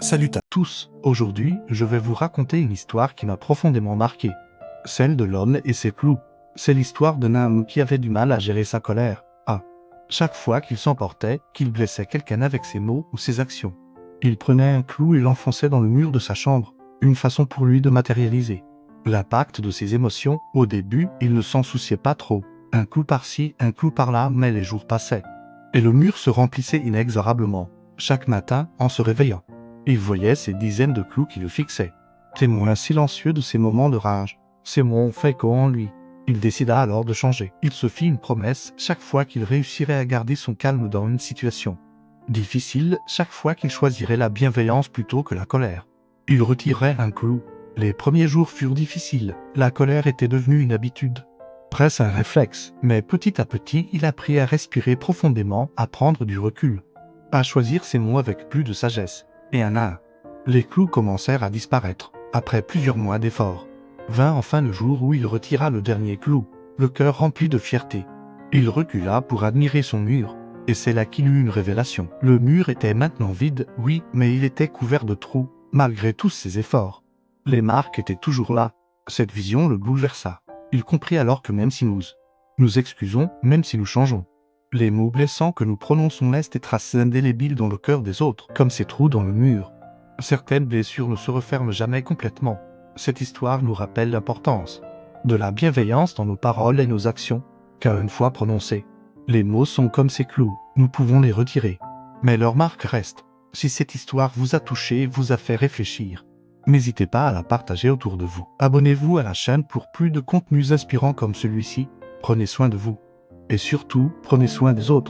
Salut à tous, aujourd'hui je vais vous raconter une histoire qui m'a profondément marqué, celle de l'homme et ses clous. C'est l'histoire d'un homme qui avait du mal à gérer sa colère. Chaque fois qu'il s'emportait, qu'il blessait quelqu'un avec ses mots ou ses actions, il prenait un clou et l'enfonçait dans le mur de sa chambre, une façon pour lui de matérialiser l'impact de ses émotions. Au début, il ne s'en souciait pas trop, un clou par-ci, un clou par-là, mais les jours passaient, et le mur se remplissait inexorablement. Chaque matin, en se réveillant, il voyait ces dizaines de clous qui le fixaient. Témoin silencieux de ses moments de rage, ces mots ont fait qu'en lui. Il décida alors de changer. Il se fit une promesse chaque fois qu'il réussirait à garder son calme dans une situation difficile, chaque fois qu'il choisirait la bienveillance plutôt que la colère. Il retirait un clou. Les premiers jours furent difficiles, la colère était devenue une habitude, presque un réflexe, mais petit à petit il apprit à respirer profondément, à prendre du recul, à choisir ses mots avec plus de sagesse. Et un à un, les clous commencèrent à disparaître. Après plusieurs mois d'efforts, vint enfin le jour où il retira le dernier clou, le cœur rempli de fierté. Il recula pour admirer son mur, et c'est là qu'il eut une révélation. Le mur était maintenant vide, oui, mais il était couvert de trous, malgré tous ses efforts. Les marques étaient toujours là. Cette vision le bouleversa. Il comprit alors que même si nous excusons, même si nous changeons, les mots blessants que nous prononçons laissent des traces indélébiles dans le cœur des autres, comme ces trous dans le mur. Certaines blessures ne se referment jamais complètement. Cette histoire nous rappelle l'importance de la bienveillance dans nos paroles et nos actions, car une fois prononcés, les mots sont comme ces clous, nous pouvons les retirer, mais leur marque reste. Si cette histoire vous a touché, vous a fait réfléchir, n'hésitez pas à la partager autour de vous. Abonnez-vous à la chaîne pour plus de contenus inspirants comme celui-ci. Prenez soin de vous. Et surtout, prenez soin des autres.